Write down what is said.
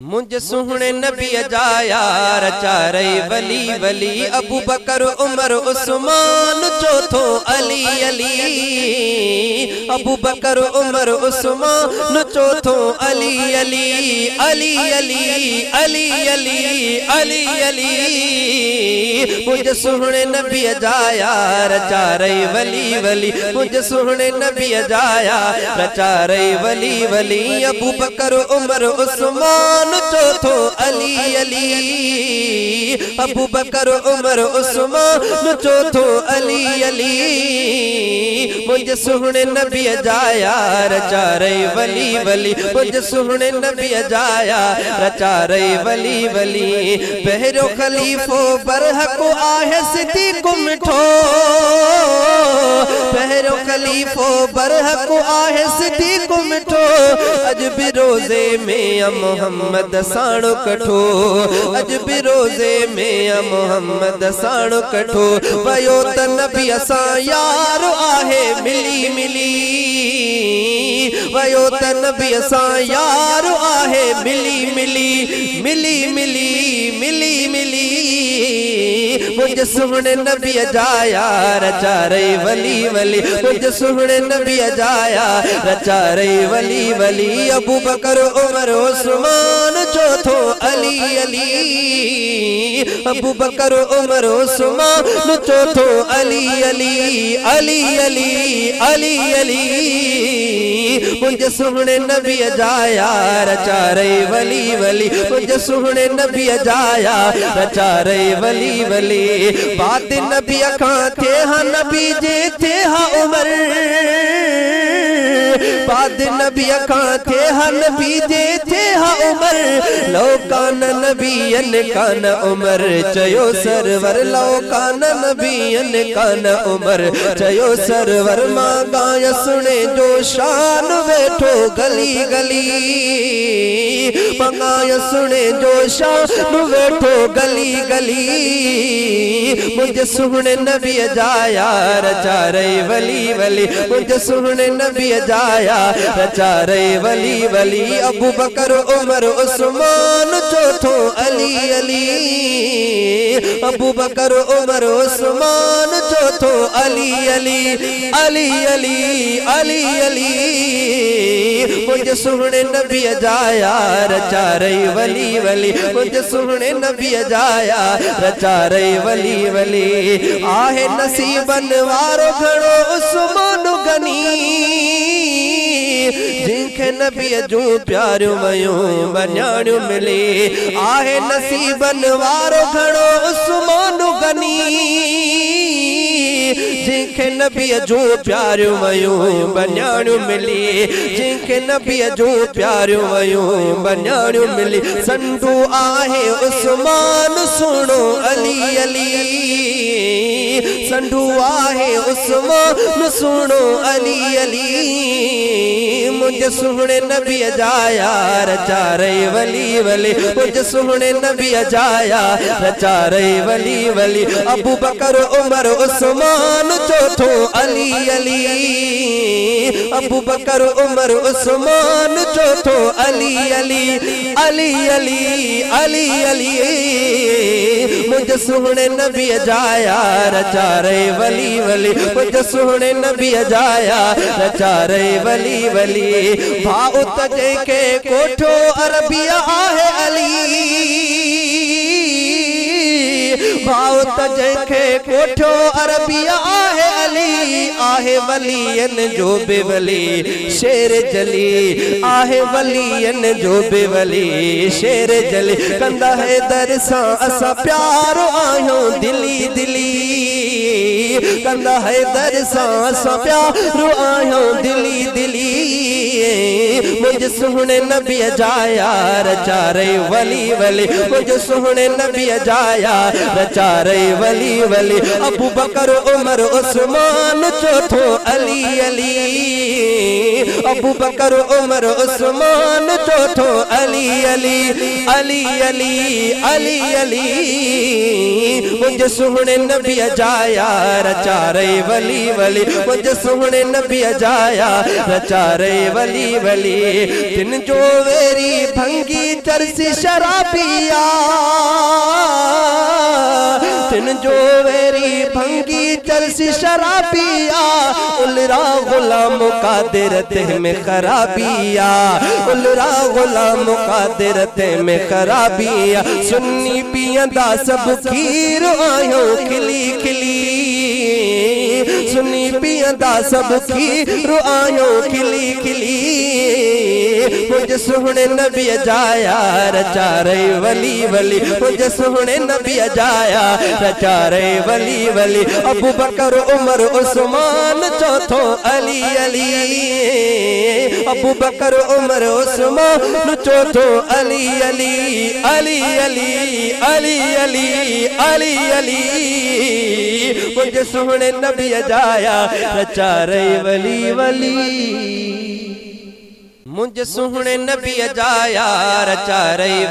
मुझ सुहने नबी जाया रचारे वली वली अबू बकर उमर उस्मान चौथो अली अली अबू बकर उमर उस्मान चौथो अली अली अली अली अली अली अली अली मुझ सुहने नबी जाया रचारे वली वली मुझ सुहने नबी जाया रचारे वली वली अबू बकर उमर उस्मान चौथो अली अली अबू बकर उमर उस्मान चौथो अली अली मुझ सुहने नबी जाया रचारे वली वली मुझ सुहने नबी जाया रचारे वली वली पहरो खलीफो बरहक आहे सिद्दीक़ मिठो पहरो खलीफो बरहक आहे सिद्दीक़ मिठो अज भी रोजे में मोहम्मद साणो कठो अज भी रोजे में मोहम्मद साणो कठो वयो त नबी असा यार आहे मिली मिली वयो त नबी असा यार आहे मिली मिली मिली मिली मिली मिली मुझ सुहने नबी जाया रचारे वली वली मुझ सुहने नबी जाया रचारे वली वली अबू बकर उमर उस्मान चौथो अली अली अबू बकर उमर उस्मान चौथो अली अली अली अली अली अली मुझ सुहने नबी जाया रचारे वली वली मुझ सुहने नबी जाया रचारे वली वली बाद नबी अखां थे हा नबी जे थे हा उमर बाद नबी अखां थे हा नबी जे थे हा उमर लो कान नबीयन कान उमर चयो सरवर लो कान नबीयन कान उमर चयो सरवर मां गाय सुने जो शान वेठो गली गली मंगाय सुने जो शान वेठो गली गली मुझ सुहने नबी जाया रचारे वली वली मुझ सुहने नबी जाया रचारे वली वली अबू बकर उमर उस्मान चौथो अली अली अबू बकर उमर उस्मान चौथो अली अली अली अली अली अली मुझ सुहने नबी जाया रचारे वली वली मुझ सुहने नबी जाया रचारे वली वली आहे नसीबन वारो घणो उस्मान गनी जिनखे नबी जूं प्यारियूं वयूं बन्याणियूं मिली आहे नसीबन वारो घणो उस्मान गनी जिनखे नबी जूं प्यारियूं वयूं बन्याणियूं मिली जिनखे नबी जूं प्यारियूं वयूं बन्याणियूं मिली संडू आहे उस्मान सुणो अली अली संडू आहे उस्मान सुणो अली अली मुझ सुहने नबी जाया रचारे वली वली मुझ सुहने नबी जाया रचारे वली वली अबू बकर उमर उस्मान चौथो अली अली अबू बकर उमर उस्मान चौथो अली अली अली अली अली अली मुझ सुहने नबी जाया रचारे वली वली मुझ सुहने नबी जाया रचारे वली वली भाउ तजे के कोठो अरबिया आहे अली भाउ तजे के कोठो अरबिया आहे अली आहे वलियन जो बेवली शेर जली आहे वलियन जो बेवली शेर जली कंदा है दरसा असा प्यारो आयो दिली दिली कंदा है दरसा असा प्यारो आयो दिली दिली मुझ सुहने नबी जाया रचारे वली वली मुझ सुहने नबी जाया रचारे वली वली अबू बकर उमर उस्मान चौथो अली अली अबू बकर उमर उस्मान चौथो अली अली अली अली अली अली मुझ सुहने नबी जाया रचारे वली वली मुझ सुहने नबी जाया रचारे वली वली वली तिन जो वेरी भंगी चरसी शराबिया तिन जो वेरी भंगी चरसी शराबिया उलरा गुलाम कादिरते में खराबिया उलरा गुलाम कादिरते में खराबिया सुन्नी पियंदा सब खीर आयो खिली खिली सुन्नी पियंदा सब खीर आयो खिली खिली मुझे सोहने नबी जाया रचा रही वली वली मुझे सोहने नबी जाया रचा रही वली वली अबू बकर उमर उस्मान चौथो अली अली अबू बकर उमर उस्मान चौथो अली अली अली अली अली अली अली अली मुझे सोहने नबी जाया रचा रही वली वली मुझे सोहने नबी जाया रचा रही